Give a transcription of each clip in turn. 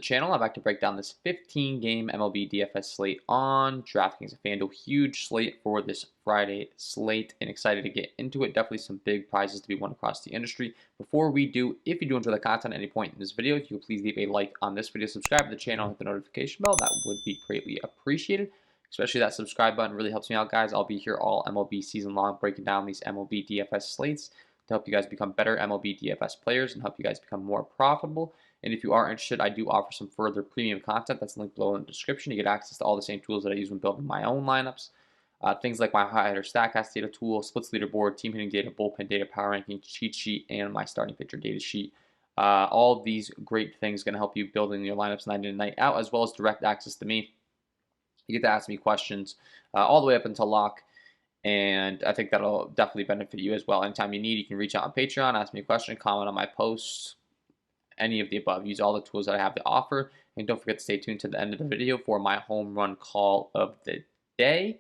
channel. I'd like to break down this 15-game MLB DFS slate on DraftKings and FanDuel. Huge slate for this Friday slate, and excited to get into it. Definitely some big prizes to be won across the industry. Before we do, if you do enjoy the content at any point in this video, if you could please leave a like on this video, subscribe to the channel, hit the notification bell. That would be greatly appreciated. Especially that subscribe button really helps me out, guys. I'll be here all MLB season long breaking down these MLB DFS slates to help you guys become better MLB DFS players and help you guys become more profitable. And if you are interested, I do offer some further premium content that's linked below in the description. You get access to all the same tools that I use when building my own lineups. Things like my high hitter StatCast data tool, splits leaderboard, team hitting data, bullpen data, power ranking, cheat sheet, and my starting pitcher data sheet. All of these great things going to help you building your lineups night in and night out, as well as direct access to me. You get to ask me questions all the way up until lock. And I think that'll definitely benefit you as well. Anytime you need, you can reach out on Patreon, ask me a question, comment on my posts, any of the above. Use all the tools that I have to offer. And don't forget to stay tuned to the end of the video for my home run call of the day.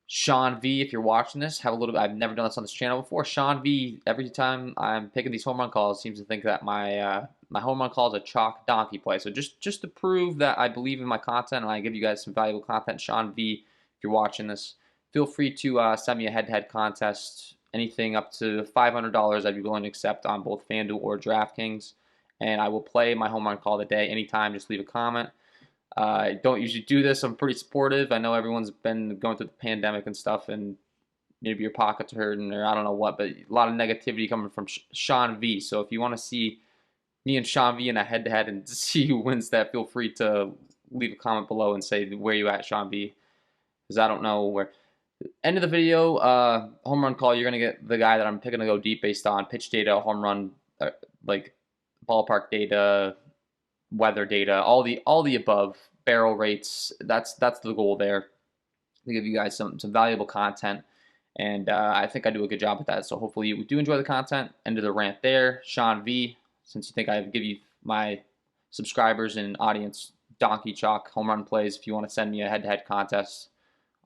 Sean V, if you're watching this, I've never done this on this channel before. Sean V, every time I'm picking these home run calls, seems to think that my home run call is a chalk donkey play. So just to prove that I believe in my content and I give you guys some valuable content, Sean V, if you're watching this, feel free to send me a head-to-head contest. Anything up to $500 I'd be willing to accept on both FanDuel or DraftKings. And I will play my home run call of the day anytime. Just leave a comment. I don't usually do this. I'm pretty supportive. I know everyone's been going through the pandemic and stuff, and maybe your pockets are hurting or I don't know what, but a lot of negativity coming from Sean V. So if you want to see me and Sean V in a head-to-head and see who wins that, feel free to leave a comment below and say where you at, Sean V. Because I don't know where. End of the video, home run call, you're going to get the guy that I'm picking to go deep based on pitch data, home run, like ballpark data, weather data, all the above, barrel rates. That's the goal there, to give you guys some valuable content. And I think I do a good job with that. So hopefully you do enjoy the content. End of the rant there. Sean V, since you think I give you my subscribers and audience donkey chalk home run plays, if you want to send me a head-to-head contest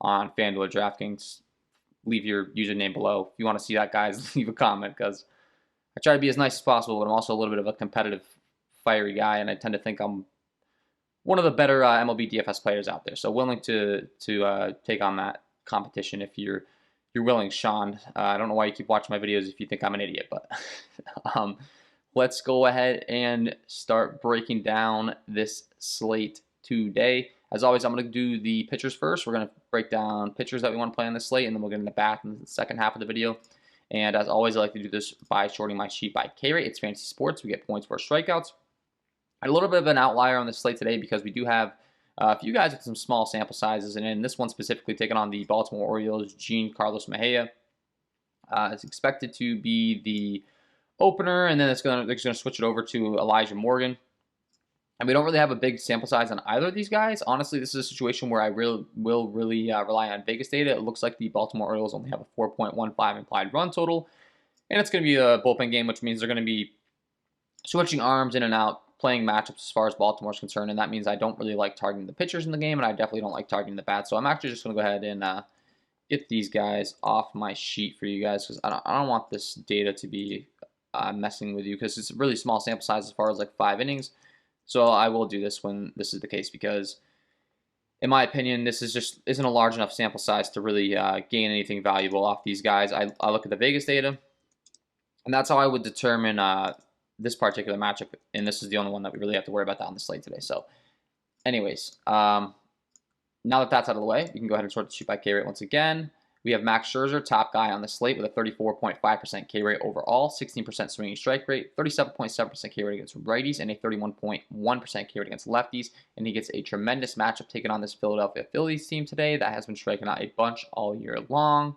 on FanDuel or DraftKings, leave your username below. If you want to see that, guys, leave a comment, because I try to be as nice as possible, but I'm also a little bit of a competitive, fiery guy, and I tend to think I'm one of the better MLB DFS players out there. So willing to take on that competition if you're willing, Sean. I don't know why you keep watching my videos if you think I'm an idiot, but let's go ahead and start breaking down this slate today. As always, I'm going to do the pitchers first. We're going to break down pitchers that we want to play on this slate, and then we'll get into bat in the second half of the video. And as always, I like to do this by shorting my sheet by K rate. It's fantasy sports. We get points for strikeouts. I had a little bit of an outlier on this slate today because we do have a few guys with some small sample sizes, and in this one specifically taking on the Baltimore Orioles, Carlos Mejia. It's expected to be the opener, and then they're going to switch it over to Elijah Morgan. And we don't really have a big sample size on either of these guys. Honestly, this is a situation where I will really rely on Vegas data. It looks like the Baltimore Orioles only have a 4.15 implied run total. And it's going to be a bullpen game, which means they're going to be switching arms in and out, playing matchups as far as Baltimore's concerned. And that means I don't really like targeting the pitchers in the game, and I definitely don't like targeting the bats. So I'm actually just going to go ahead and get these guys off my sheet for you guys, because I don't want this data to be messing with you, because it's a really small sample size as far as like 5 innings. So I will do this when this is the case, because in my opinion, this isn't a large enough sample size to really gain anything valuable off these guys. I look at the Vegas data, and that's how I would determine this particular matchup, and this is the only one that we really have to worry about on the slate today. So anyways, now that that's out of the way, we can go ahead and sort the sheet by K rate once again. We have Max Scherzer, top guy on the slate, with a 34.5% K rate overall, 16% swinging strike rate, 37.7% K rate against righties, and a 31.1% K rate against lefties. And he gets a tremendous matchup taking on this Philadelphia Phillies team today that has been striking out a bunch all year long.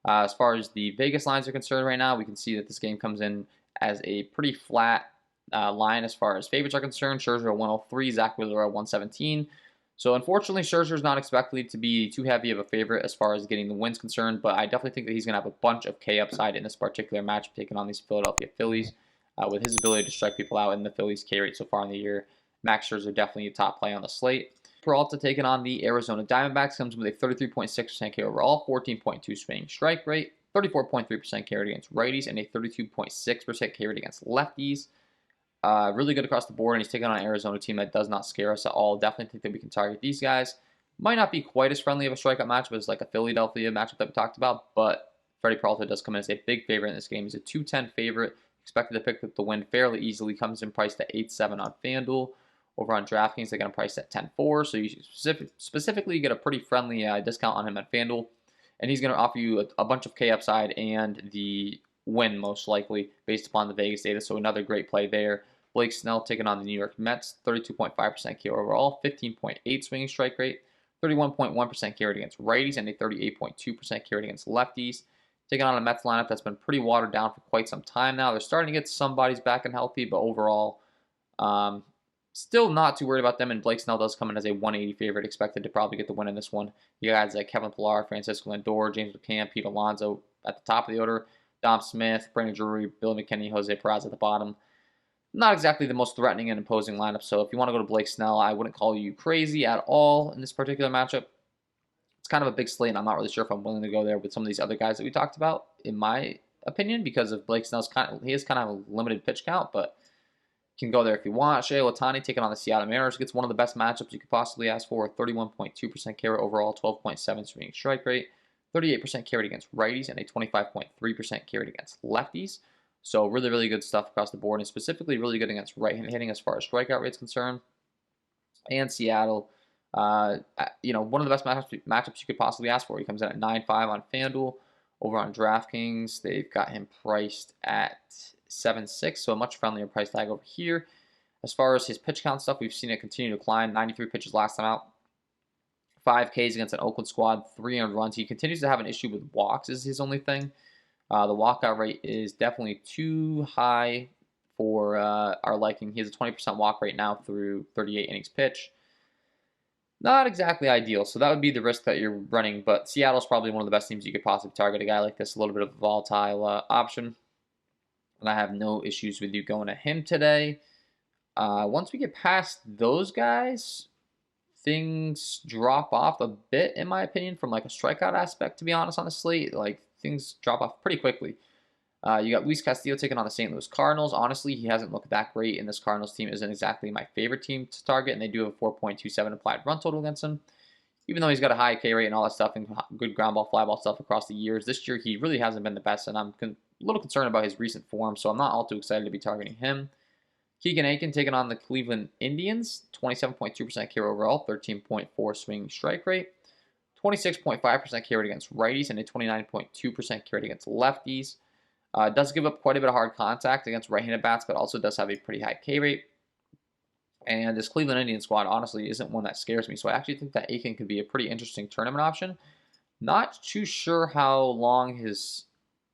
As far as the Vegas lines are concerned right now, we can see that this game comes in as a pretty flat line as far as favorites are concerned. Scherzer at 103, Zach Wheeler at 117. So unfortunately, Scherzer is not expected to be too heavy of a favorite as far as getting the wins concerned, but I definitely think that he's going to have a bunch of K upside in this particular matchup taking on these Philadelphia Phillies. With his ability to strike people out in the Phillies K rate so far in the year, Max Scherzer definitely a top play on the slate. Peralta taking on the Arizona Diamondbacks comes with a 33.6% K overall, 14.2 swinging strike rate, 34.3% K rate against righties, and a 32.6% K rate against lefties. Really good across the board, and he's taking on an Arizona team that does not scare us at all. Definitely think that we can target these guys. Might not be quite as friendly of a strikeout matchup as like a Philadelphia matchup that we talked about, but Freddie Peralta does come in as a big favorite in this game. He's a 210 favorite, expected to pick up the win fairly easily. Comes in priced at 8.7 on FanDuel. Over on DraftKings, they got him priced at 10.4, so you specifically get a pretty friendly discount on him at FanDuel. And he's going to offer you a bunch of K upside and the win most likely based upon the Vegas data, so another great play there. Blake Snell taking on the New York Mets, 32.5% K overall, 15.8 swinging strike rate, 31.1% K rate against righties, and a 38.2% K rate against lefties. Taking on a Mets lineup that's been pretty watered down for quite some time now. They're starting to get some bodies back and healthy, but overall, still not too worried about them. And Blake Snell does come in as a 180 favorite, expected to probably get the win in this one. You guys like Kevin Pillar, Francisco Lindor, James McCann, Pete Alonso at the top of the order, Dom Smith, Brandon Drury, Bill McKinney, Jose Perez at the bottom. Not exactly the most threatening and imposing lineup, so if you want to go to Blake Snell, I wouldn't call you crazy at all in this particular matchup. It's kind of a big slate, and I'm not really sure if I'm willing to go there with some of these other guys that we talked about, in my opinion, because of Blake Snell's he has kind of a limited pitch count, but you can go there if you want. Shohei Ohtani taking on the Seattle Mariners gets one of the best matchups you could possibly ask for. 31.2% K rate overall, 12.7 swinging strike rate, 38% K rate against righties, and a 25.3% K rate against lefties. So really, really good stuff across the board, and specifically really good against right-hand hitting as far as strikeout rate's concerned. And Seattle, one of the best matchups you could possibly ask for. He comes in at 9.5 on FanDuel. Over on DraftKings, they've got him priced at 7.6, so a much friendlier price tag over here. As far as his pitch count stuff, we've seen it continue to climb. 93 pitches last time out. 5 Ks against an Oakland squad, 300 runs. He continues to have an issue with walks is his only thing. The walkout rate is definitely too high for our liking. He has a 20% walk rate now through 38 innings pitched. Not exactly ideal, so that would be the risk that you're running, but Seattle's probably one of the best teams you could possibly target a guy like this, a little bit of a volatile option. And I have no issues with you going to him today. Once we get past those guys, things drop off a bit, in my opinion, from like a strikeout aspect, to be honest, on the slate. Like, things drop off pretty quickly. You got Luis Castillo taking on the St. Louis Cardinals. Honestly, he hasn't looked that great, and this Cardinals team isn't exactly my favorite team to target, and they do have a 4.27 implied run total against him. Even though he's got a high K rate and all that stuff and good ground ball, fly ball stuff across the years, this year he really hasn't been the best, and I'm a little concerned about his recent form, so I'm not all too excited to be targeting him. Keegan Aiken taking on the Cleveland Indians, 27.2% K overall, 13.4 swing strike rate, 26.5% K rate against righties, and a 29.2% K rate against lefties. Does give up quite a bit of hard contact against right-handed bats, but also does have a pretty high K rate. And this Cleveland Indians squad, honestly, isn't one that scares me. So I actually think that Aiken could be a pretty interesting tournament option. Not too sure how long his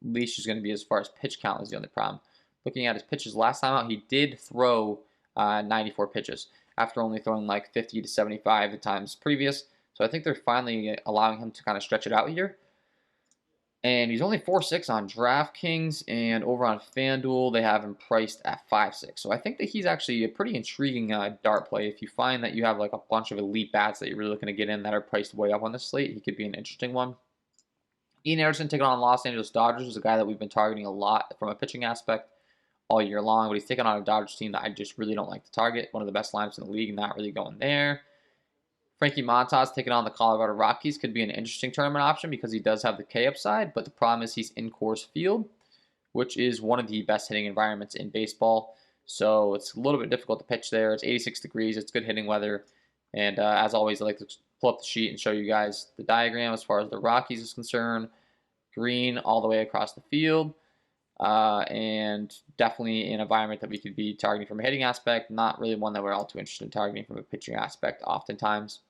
leash is going to be as far as pitch count is the only problem. Looking at his pitches last time out, he did throw 94 pitches after only throwing like 50 to 75 the times previous. So I think they're finally allowing him to kind of stretch it out here. And he's only 4.6 on DraftKings, and over on FanDuel, they have him priced at 5.6. So I think that he's actually a pretty intriguing dart play. If you find that you have like a bunch of elite bats that you're really looking to get in that are priced way up on the slate, he could be an interesting one. Ian Anderson taking on Los Angeles Dodgers is a guy that we've been targeting a lot from a pitching aspect all year long, but he's taking on a Dodgers team that I just really don't like to target. One of the best lineups in the league, not really going there. Frankie Montas taking on the Colorado Rockies could be an interesting tournament option because he does have the K upside, but the problem is he's in Coors Field, which is one of the best hitting environments in baseball. So it's a little bit difficult to pitch there. It's 86 degrees. It's good hitting weather. And as always, I like to pull up the sheet and show you guys the diagram as far as the Rockies is concerned. Green all the way across the field. And definitely an environment that we could be targeting from a hitting aspect. Not really one that we're all too interested in targeting from a pitching aspect oftentimes.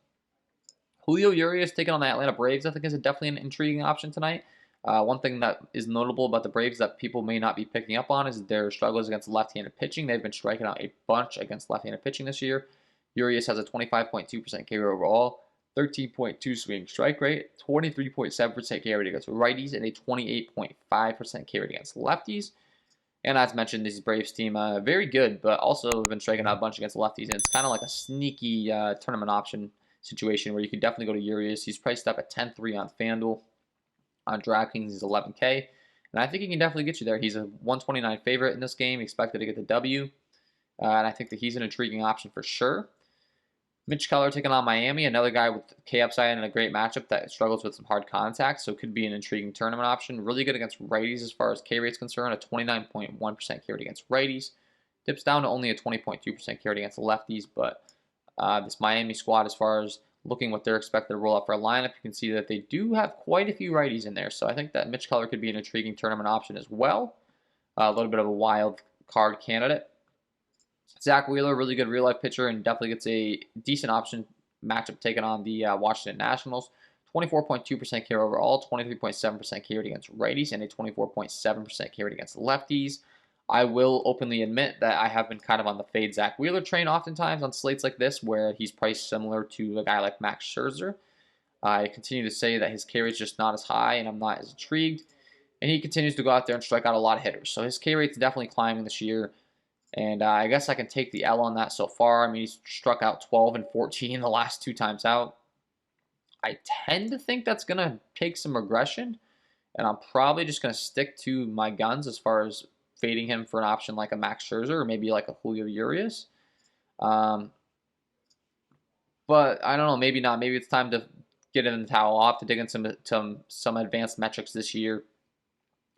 Julio Urias taking on the Atlanta Braves, I think, is definitely an intriguing option tonight. One thing that is notable about the Braves that people may not be picking up on is their struggles against left-handed pitching. They've been striking out a bunch against left-handed pitching this year. Urias has a 25.2% K rate overall, 13.2 swing strike rate, 23.7% K rate against righties, and a 28.5% K rate against lefties. And as mentioned, this Braves team, very good, but also have been striking out a bunch against lefties. And it's kind of like a sneaky tournament option situation where you can definitely go to Urias. He's priced up at 10.3 on FanDuel. On DraftKings, he's 11K. And I think he can definitely get you there. He's a 129 favorite in this game, expected to get the W. and I think that he's an intriguing option for sure. Mitch Keller taking on Miami, another guy with K upside and a great matchup that struggles with some hard contact, so could be an intriguing tournament option. Really good against righties as far as K rate's concerned, a 29.1% K rate against righties. Dips down to only a 20.2% K rate against lefties, but this Miami squad, as far as looking what they're expected to roll out for a lineup, you can see that they do have quite a few righties in there, so I think that Mitch Keller could be an intriguing tournament option as well. A little bit of a wild card candidate. Zach Wheeler, really good real-life pitcher, and definitely gets a decent option matchup taking on the Washington Nationals. 24.2% K overall, 23.7% K rate against righties, and a 24.7% K rate against lefties. I will openly admit that I have been kind of on the fade Zach Wheeler train oftentimes on slates like this, where he's priced similar to a guy like Max Scherzer. I continue to say that his K rate's just not as high, and I'm not as intrigued. And he continues to go out there and strike out a lot of hitters. So his K rate's definitely climbing this year. And I guess I can take the L on that so far. I mean, he's struck out 12 and 14 the last 2 times out. I tend to think that's going to take some regression. And I'm probably just going to stick to my guns as far as fading him for an option like a Max Scherzer or maybe like a Julio Urias. But I don't know, maybe not. Maybe it's time to get in the towel. I'll have to dig in some advanced metrics this year.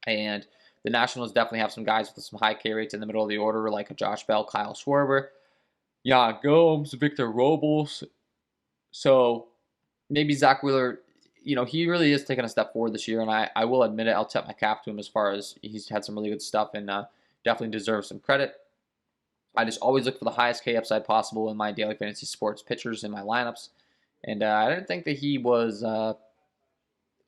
And the Nationals definitely have some guys with some high K rates in the middle of the order, like a Josh Bell, Kyle Schwarber, Yan Gomes, Victor Robles. So maybe Zach Wheeler, he really is taking a step forward this year, and I will admit it. I'll tip my cap to him as far as he's had some really good stuff and definitely deserves some credit. I just always look for the highest K upside possible in my daily fantasy sports pitchers in my lineups, and I didn't think that he was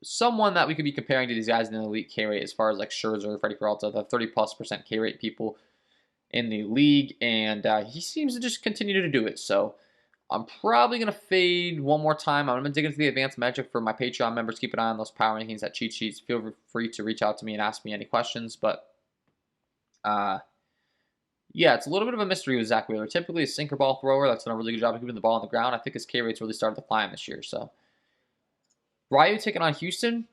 someone that we could be comparing to these guys in the elite K rate as far as like Scherzer, Freddie Peralta, the 30+% K rate people in the league, and he seems to just continue to do it. So I'm probably going to fade one more time. I'm going to dig into the advanced metric for my Patreon members. Keep an eye on those power rankings, that cheat sheets. Feel free to reach out to me and ask me any questions. But yeah, it's a little bit of a mystery with Zach Wheeler. Typically a sinker ball thrower that's done a really good job of keeping the ball on the ground. I think his K rate's really started to climb this year. So Ryu taking on Houston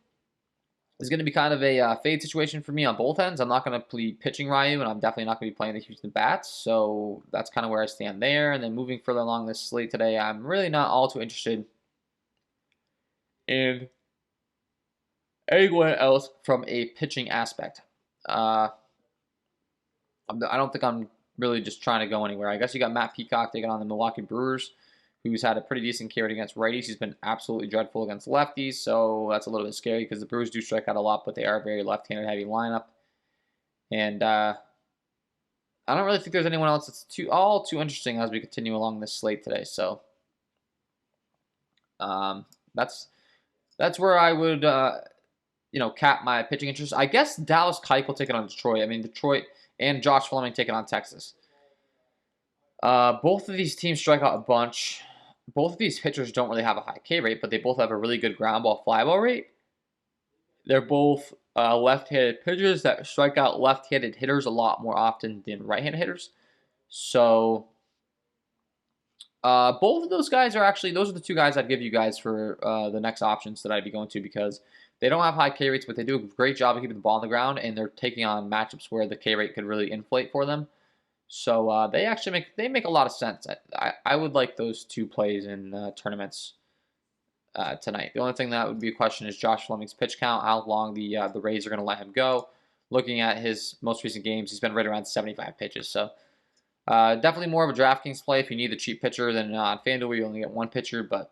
is going to be kind of a fade situation for me on both ends. I'm not going to be pitching Ryu, and I'm definitely not going to be playing the Houston Bats. So that's kind of where I stand there. And then moving further along this slate today, I'm really not all too interested in anyone else from a pitching aspect. I don't think I'm really just trying to go anywhere. I guess you got Matt Peacock taking on the Milwaukee Brewers, who's had a pretty decent K rate against righties. He's been absolutely dreadful against lefties, so that's a little bit scary because the Brewers do strike out a lot, but they are a very left-handed heavy lineup. And I don't really think there's anyone else that's too interesting as we continue along this slate today. So that's where I would cap my pitching interest. I guess Dallas Keuchel taking on Detroit. I mean, Detroit and Josh Fleming taking on Texas. Both of these teams strike out a bunch. Both of these pitchers don't really have a high K rate, but they both have a really good ground ball fly ball rate. They're both left-handed pitchers that strike out left-handed hitters a lot more often than right-handed hitters. So both of those guys are actually, those are the two guys I'd give you guys for the next options that I'd be going to, because they don't have high K rates, but they do a great job of keeping the ball on the ground, and they're taking on matchups where the K rate could really inflate for them. So they actually make a lot of sense. I would like those two plays in tournaments tonight. The only thing that would be a question is Josh Fleming's pitch count, how long the Rays are going to let him go. Looking at his most recent games, he's been right around 75 pitches. So definitely more of a DraftKings play if you need the cheap pitcher than on FanDuel where you only get one pitcher. But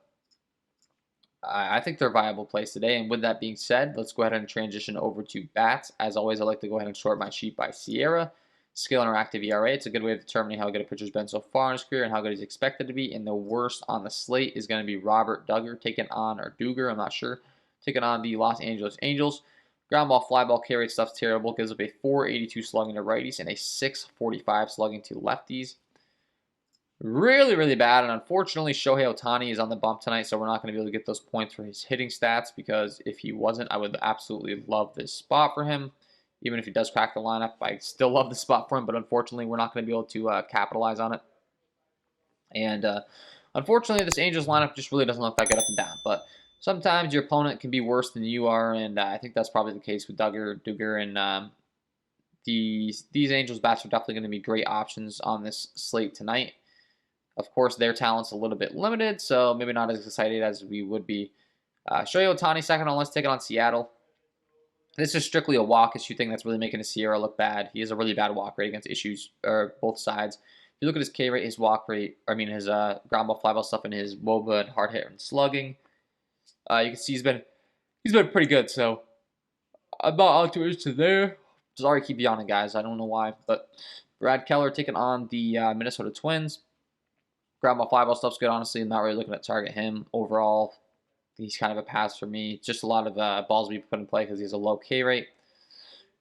I think they're viable plays today. And with that being said, let's go ahead and transition over to bats. As always, I like to go ahead and sort my sheet by Sierra. Skill interactive ERA. It's a good way of determining how good a pitcher's been so far in his career and how good he's expected to be. And the worst on the slate is going to be Robert Duggar taking on, or Duggar, I'm not sure, taking on the Los Angeles Angels. Ground ball, fly ball, K rate stuff's terrible. Gives up a 482 slugging to righties and a 645 slugging to lefties. Really, really bad. And unfortunately, Shohei Ohtani is on the bump tonight, so we're not going to be able to get those points for his hitting stats, because if he wasn't, I would absolutely love this spot for him. Even if he does crack the lineup, I still love the spot for him, but unfortunately, we're not going to be able to capitalize on it. And unfortunately, this Angels lineup just really doesn't look that good up and down. But sometimes your opponent can be worse than you are, and I think that's probably the case with Duggar and these Angels bats are definitely going to be great options on this slate tonight. Of course, their talent's a little bit limited, so maybe not as excited as we would be. Shohei Ohtani second on, let's take it on Seattle. This is strictly a walk issue thing that's really making the Sierra look bad. He has a really bad walk rate against issues, or both sides. If you look at his K rate, his walk rate, his ground ball, fly ball stuff, and his WOBA and hard hit and slugging, you can see he's been pretty good. So about out to inch to there. Sorry, keep yawning, guys. I don't know why, but Brad Keller taking on the Minnesota Twins. Ground ball, fly ball stuff's good. Honestly, I'm not really looking to target him overall. He's kind of a pass for me. Just a lot of balls we put in play because he has a low K rate.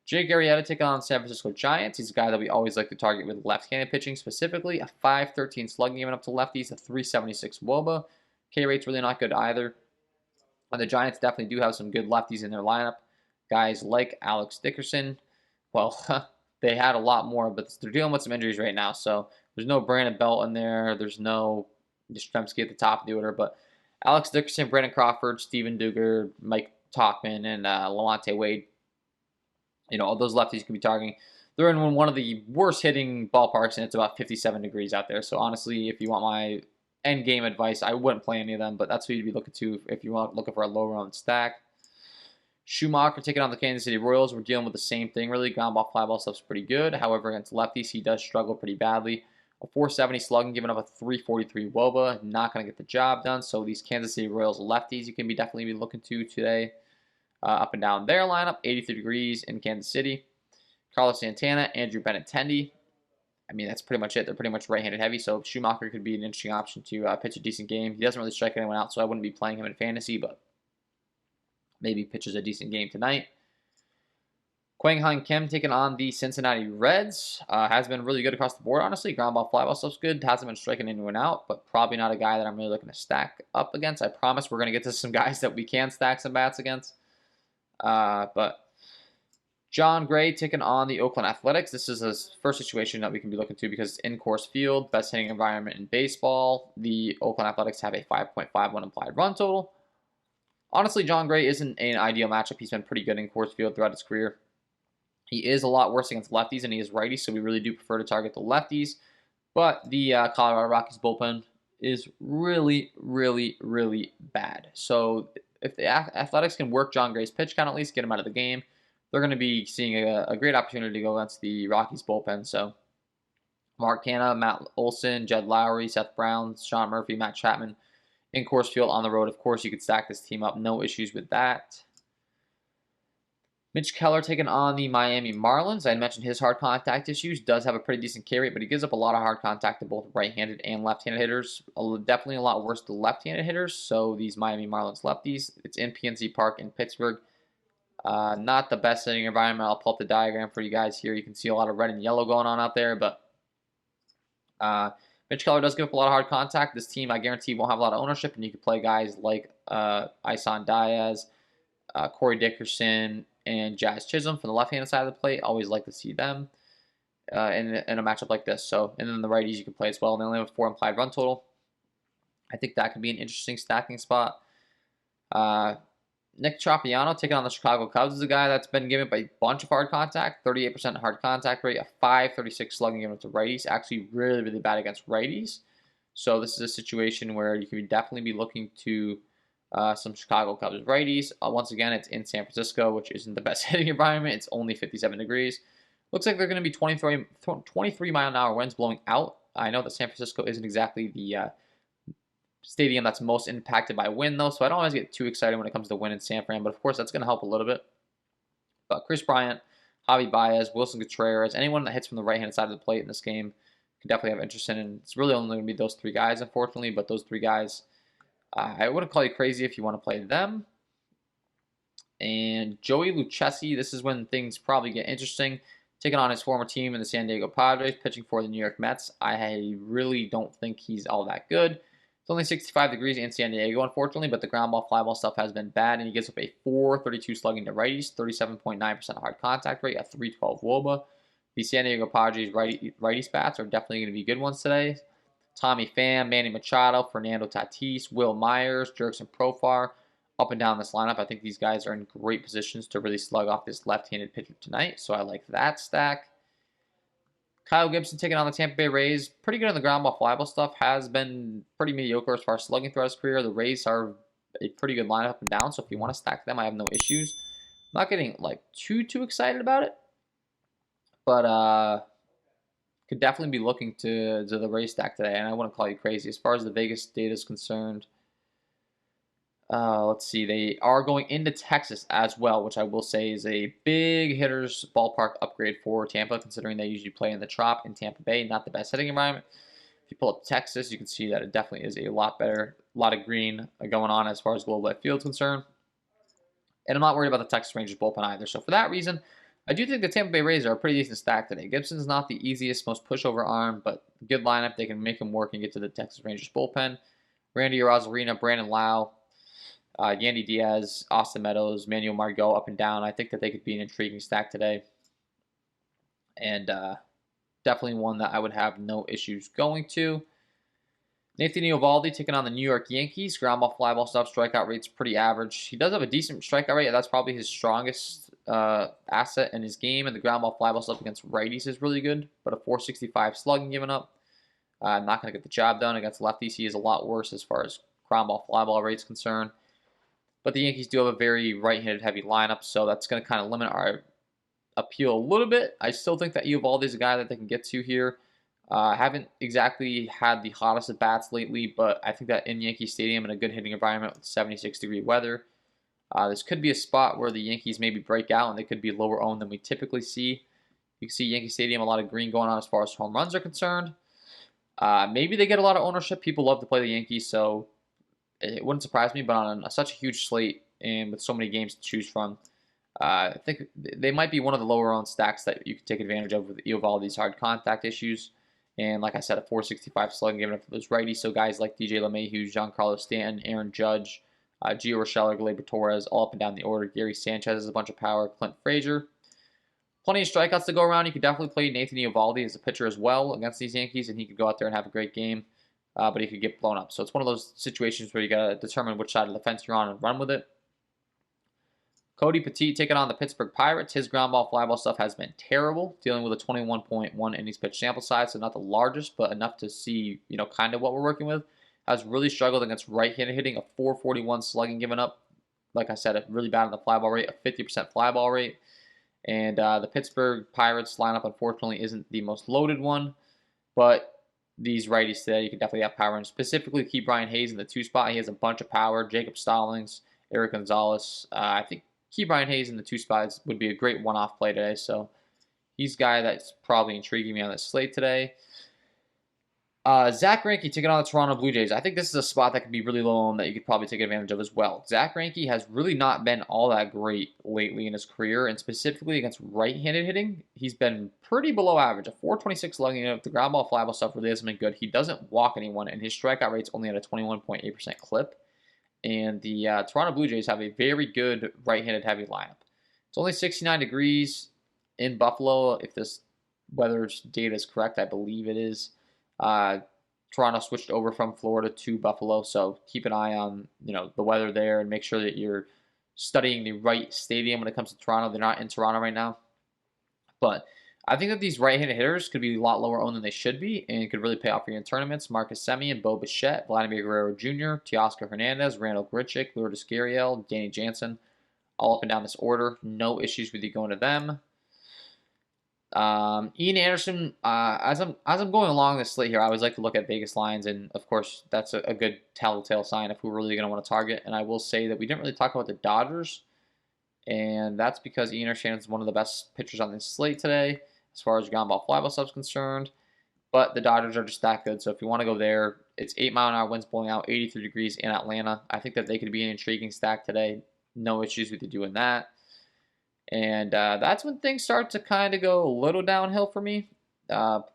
Jake Arrieta taking on San Francisco Giants. He's a guy that we always like to target with left-handed pitching, specifically a 5.13 slugging given up to lefties, a 3.76 WOBA. K rate's really not good either. And the Giants definitely do have some good lefties in their lineup. Guys like Alex Dickerson. Well, they had a lot more, but they're dealing with some injuries right now. So there's no Brandon Belt in there. There's no Yastrzemski at the top of the order. But Alex Dickerson, Brandon Crawford, Steven Duger, Mike Tauchman, and Lawante Wade. All those lefties you can be targeting. They're in one of the worst hitting ballparks, and it's about 57 degrees out there. So honestly, if you want my end game advice, I wouldn't play any of them, but that's who you'd be looking to if you want looking for a low round stack. Schumacher taking on the Kansas City Royals. We're dealing with the same thing, really. Ground ball, fly ball stuff's pretty good. However, against lefties, he does struggle pretty badly. A 470 slugging, giving up a 343 WOBA. Not going to get the job done. So these Kansas City Royals lefties you can definitely be looking to today. Up and down their lineup, 83 degrees in Kansas City. Carlos Santana, Andrew Benintendi. That's pretty much it. They're pretty much right-handed heavy, so Schumacher could be an interesting option to pitch a decent game. He doesn't really strike anyone out, so I wouldn't be playing him in fantasy, but maybe pitches a decent game tonight. Kwang Hyun Kim taking on the Cincinnati Reds. Has been really good across the board, honestly. Ground ball, fly ball stuff's good. Hasn't been striking anyone out, but probably not a guy that I'm really looking to stack up against. I promise we're going to get to some guys that we can stack some bats against. But John Gray taking on the Oakland Athletics. This is the first situation that we can be looking to because it's in-course field, best hitting environment in baseball. The Oakland Athletics have a 5.51 implied run total. Honestly, John Gray isn't an ideal matchup. He's been pretty good in course field throughout his career. He is a lot worse against lefties and he is righties, so we really do prefer to target the lefties. But the Colorado Rockies bullpen is really, really, really bad. So if the Athletics can work John Gray's pitch count, at least get him out of the game, they're going to be seeing a great opportunity to go against the Rockies bullpen. So Mark Canha, Matt Olson, Jed Lowry, Seth Brown, Sean Murphy, Matt Chapman in course field on the road. Of course, you could stack this team up. No issues with that. Mitch Keller taking on the Miami Marlins. I mentioned his hard contact issues. Does have a pretty decent K rate, but he gives up a lot of hard contact to both right-handed and left-handed hitters. Definitely a lot worse to left-handed hitters. So these Miami Marlins lefties. It's in PNC Park in Pittsburgh. Not the best hitting environment. I'll pull up the diagram for you guys here. You can see a lot of red and yellow going on out there, but Mitch Keller does give up a lot of hard contact. This team, I guarantee, won't have a lot of ownership, and you can play guys like Isan Diaz, Corey Dickerson, and Jazz Chisholm from the left-handed side of the plate. Always like to see them in a matchup like this. So, and then the righties you can play as well. And they only have a 4 implied run total. I think that could be an interesting stacking spot. Nick Tropiano taking on the Chicago Cubs is a guy that's been given a bunch of hard contact, 38% hard contact rate, a 5.36 slugging given to righties. Actually, really, really bad against righties. So this is a situation where you can definitely be looking to some Chicago Cubs righties. Once again, it's in San Francisco, which isn't the best hitting environment. It's only 57 degrees. Looks like they're going to be 23 mile-an-hour winds blowing out. I know that San Francisco isn't exactly the stadium that's most impacted by wind, though, so I don't always get too excited when it comes to wind in San Fran, but of course that's going to help a little bit. But Chris Bryant, Javi Baez, Wilson Contreras, anyone that hits from the right-hand side of the plate in this game can definitely have interest in, and it's really only going to be those three guys, unfortunately, but those three guys, I wouldn't call you crazy if you want to play them. And Joey Lucchesi, this is when things probably get interesting. Taking on his former team in the San Diego Padres, pitching for the New York Mets. I really don't think he's all that good. It's only 65 degrees in San Diego, unfortunately, but the ground ball, fly ball stuff has been bad, and he gives up a 4.32 slugging to righties, 37.9% hard contact rate, a 3.12 WOBA. The San Diego Padres righty bats are definitely going to be good ones today. Tommy Pham, Manny Machado, Fernando Tatis, Will Myers, Jurickson Profar, up and down this lineup. I think these guys are in great positions to really slug off this left-handed pitcher tonight, so I like that stack. Kyle Gibson taking on the Tampa Bay Rays. Pretty good on the ground ball, fly ball stuff. Has been pretty mediocre as far as slugging throughout his career. The Rays are a pretty good lineup up and down, so if you want to stack them, I have no issues. I'm not getting like too excited about it, but could definitely be looking to the Rays stack today, and I wouldn't call you crazy. As far as the Vegas data is concerned, let's see. They are going into Texas as well, which I will say is a big hitters ballpark upgrade for Tampa, considering they usually play in the Trop in Tampa Bay, not the best hitting environment. If you pull up Texas, you can see that it definitely is a lot better, a lot of green going on as far as Globe Life Field is concerned. And I'm not worried about the Texas Rangers bullpen either. So for that reason, I do think the Tampa Bay Rays are a pretty decent stack today. Gibson's not the easiest, most pushover arm, but good lineup. They can make him work and get to the Texas Rangers bullpen. Randy Arozarena, Brandon Lau, Yandy Diaz, Austin Meadows, Manuel Margot up and down. I think that they could be an intriguing stack today. And definitely one that I would have no issues going to. Nathan Eovaldi taking on the New York Yankees. Ground ball, fly ball stuff. Strikeout rate's pretty average. He does have a decent strikeout rate. That's probably his strongest asset in his game. And the ground ball, fly ball stuff against righties is really good. But a 465 slugging given up. Not going to get the job done against lefties. He is a lot worse as far as ground ball, fly ball rate's concerned. But the Yankees do have a very right-handed heavy lineup, so that's going to kind of limit our appeal a little bit. I still think that Eovaldi is a guy that they can get to here. Haven't exactly had the hottest at bats lately, but I think that in Yankee Stadium in a good hitting environment with 76-degree weather, this could be a spot where the Yankees maybe break out and they could be lower owned than we typically see. You can see Yankee Stadium, a lot of green going on as far as home runs are concerned. Maybe they get a lot of ownership. People love to play the Yankees, so it wouldn't surprise me, but on such a huge slate and with so many games to choose from, I think they might be one of the lower owned stacks that you could take advantage of with Eovaldi's hard contact issues. And like I said, a 465 slugging given up to those righties. So guys like DJ LeMahieu, Giancarlo Stanton, Aaron Judge, Gio Urshela, Gleyber Torres, all up and down the order. Gary Sanchez has a bunch of power. Clint Frazier. Plenty of strikeouts to go around. You could definitely play Nathan Eovaldi as a pitcher as well against these Yankees, and he could go out there and have a great game. But he could get blown up. So it's one of those situations where you got to determine which side of the fence you're on and run with it. Cody Petit taking on the Pittsburgh Pirates. His ground ball, fly ball stuff has been terrible, dealing with a 21.1 innings pitch sample size, so not the largest, but enough to see, kind of what we're working with. Has really struggled against right-handed hitting, a 441 slugging given up. Like I said, really bad on the fly ball rate, a 50% fly ball rate. And the Pittsburgh Pirates lineup, unfortunately, isn't the most loaded one, but these righties today, you can definitely have power, and specifically keep Brian Hayes in the 2 spot. He has a bunch of power. Jacob Stallings, Eric Gonzalez. I think keep Brian Hayes in the 2 spots would be a great one-off play today. So he's a guy that's probably intriguing me on this slate today. Zach Greinke taking on the Toronto Blue Jays. I think this is a spot that could be really low on that you could probably take advantage of as well. Zach Greinke has really not been all that great lately in his career, and specifically against right-handed hitting, he's been pretty below average. A 426 slugging, the ground ball, fly ball stuff really hasn't been good. He doesn't walk anyone, and his strikeout rate's only at a 21.8% clip. And the Toronto Blue Jays have a very good right-handed heavy lineup. It's only 69 degrees in Buffalo. If this weather data is correct, I believe it is. Toronto switched over from Florida to Buffalo, so keep an eye on the weather there and make sure that you're studying the right stadium when it comes to Toronto. They're not in Toronto right now, but I think that these right-handed hitters could be a lot lower owned than they should be and could really pay off for you in tournaments. Marcus Semien, Bo Bichette, Vladimir Guerrero Jr., Teoscar Hernandez, Randall Grichuk, Lourdes Gurriel, Danny Jansen, all up and down this order. No issues with you going to them. Ian Anderson, as I'm going along this slate here, I always like to look at Vegas lines, and of course that's a good telltale sign if we're really going to want to target. And I will say that we didn't really talk about the Dodgers, and that's because Ian Anderson is one of the best pitchers on this slate today as far as ground ball, fly ball stuff is concerned. But the Dodgers are just that good, so if you want to go there, it's 8-mile-an-hour winds blowing out, 83 degrees in Atlanta. I think that they could be an intriguing stack today. No issues with you doing that. And that's when things start to kind of go a little downhill for me.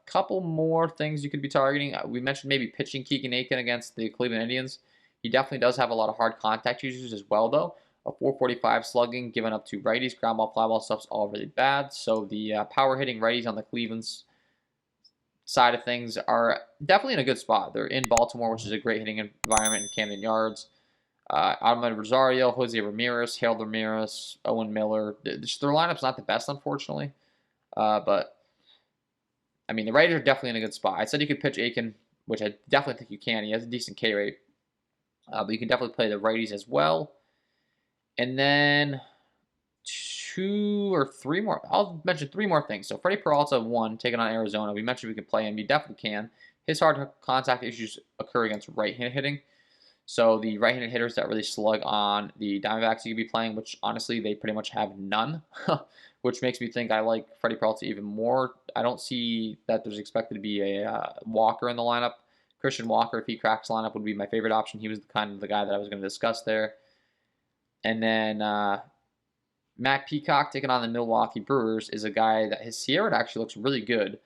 Couple more things you could be targeting. We mentioned maybe pitching Keegan Aiken against the Cleveland Indians. He definitely does have a lot of hard contact users as well, though. A 445 slugging given up to righties. Ground ball, fly ball stuff's all really bad. So the power hitting righties on the Cleveland's side of things are definitely in a good spot. They're in Baltimore, which is a great hitting environment in Camden Yards. Ahmed Rosario, Jose Ramirez, Harold Ramirez, Owen Miller. Their lineup's not the best, unfortunately. But, I mean, the Raiders are definitely in a good spot. I said you could pitch Aiken, which I definitely think you can. He has a decent K rate. But you can definitely play the righties as well. And then 2 or 3 more. I'll mention 3 more things. So Freddie Peralta, 1, taking on Arizona. We mentioned we could play him. You definitely can. His hard contact issues occur against right-handed hitting. So the right-handed hitters that really slug on the Diamondbacks you could be playing, which honestly they pretty much have none, which makes me think I like Freddie Peralta even more. I don't see that there's expected to be a Walker in the lineup. Christian Walker, if he cracks lineup, would be my favorite option. He was the guy that I was going to discuss there. And then Mac Peacock taking on the Milwaukee Brewers is a guy that his Sierra actually looks really good.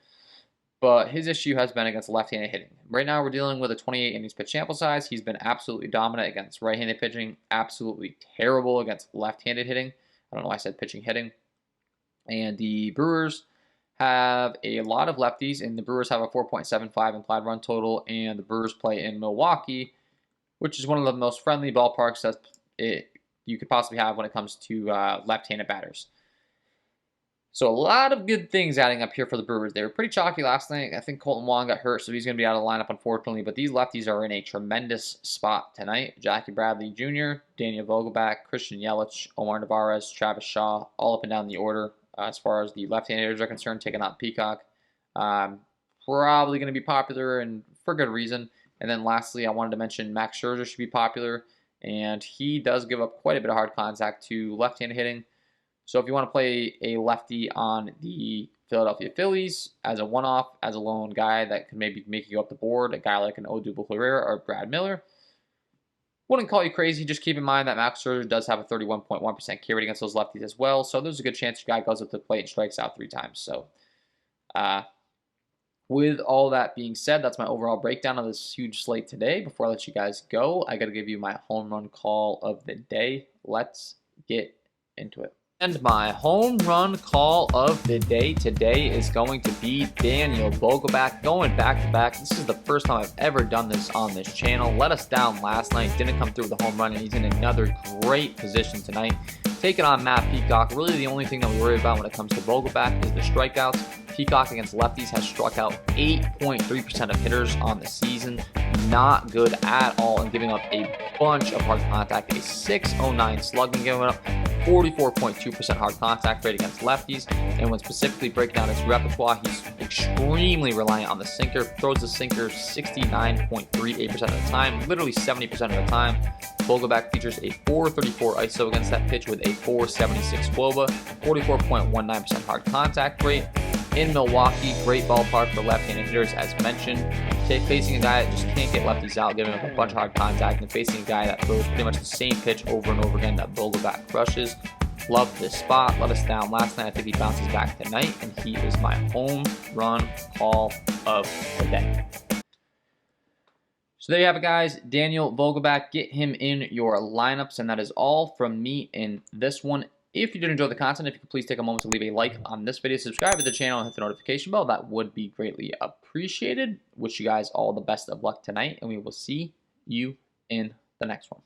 But his issue has been against left-handed hitting. Right now, we're dealing with a 28 innings pitch sample size. He's been absolutely dominant against right-handed pitching, absolutely terrible against left-handed hitting. I don't know why I said pitching hitting. And the Brewers have a lot of lefties, and the Brewers have a 4.75 implied run total, and the Brewers play in Milwaukee, which is one of the most friendly ballparks that you could possibly have when it comes to left-handed batters. So a lot of good things adding up here for the Brewers. They were pretty chalky last night. I think Colton Wong got hurt, so he's going to be out of the lineup, unfortunately. But these lefties are in a tremendous spot tonight. Jackie Bradley Jr., Daniel Vogelbach, Christian Yelich, Omar Narvaez, Travis Shaw, all up and down the order as far as the left-handed hitters are concerned, taking out Peacock. Probably going to be popular, and for good reason. And then lastly, I wanted to mention Max Scherzer should be popular, and he does give up quite a bit of hard contact to left-handed hitting. So if you want to play a lefty on the Philadelphia Phillies as a one-off, as a lone guy that could maybe make you go up the board, a guy like an Odubel Herrera or Brad Miller, wouldn't call you crazy. Just keep in mind that Max Scherzer does have a 31.1% K rate against those lefties as well. So there's a good chance your guy goes up to the plate and strikes out 3 times. So with all that being said, that's my overall breakdown of this huge slate today. Before I let you guys go, I got to give you my home run call of the day. Let's get into it. And my home run call of the day today is going to be Daniel Vogelbach going back-to-back. This is the first time I've ever done this on this channel. Let us down last night, didn't come through with a home run, and he's in another great position tonight. Taking on Matt Peacock, really the only thing that we worry about when it comes to Vogelbach is the strikeouts. Peacock against lefties has struck out 8.3% of hitters on the season. Not good at all, and giving up a bunch of hard contact. A 609 slugging, giving up 44.2% hard contact rate against lefties. And when specifically breaking down his repertoire, he's extremely reliant on the sinker. Throws the sinker 69.38% of the time, literally 70% of the time. Vogelbach features a 434 ISO against that pitch with a 476 WOBA, 44.19% hard contact rate. In Milwaukee, great ballpark for left-handed hitters, as mentioned. Facing a guy that just can't get lefties out, giving up a bunch of hard contact, and facing a guy that throws pretty much the same pitch over and over again that Vogelbach crushes. Love this spot. Let us down last night. I think he bounces back tonight, and he is my home run call of the day. So there you have it, guys. Daniel Vogelbach, get him in your lineups, and that is all from me in this one. If you did enjoy the content, if you could please take a moment to leave a like on this video, subscribe to the channel, and hit the notification bell, that would be greatly appreciated. Wish you guys all the best of luck tonight, and we will see you in the next one.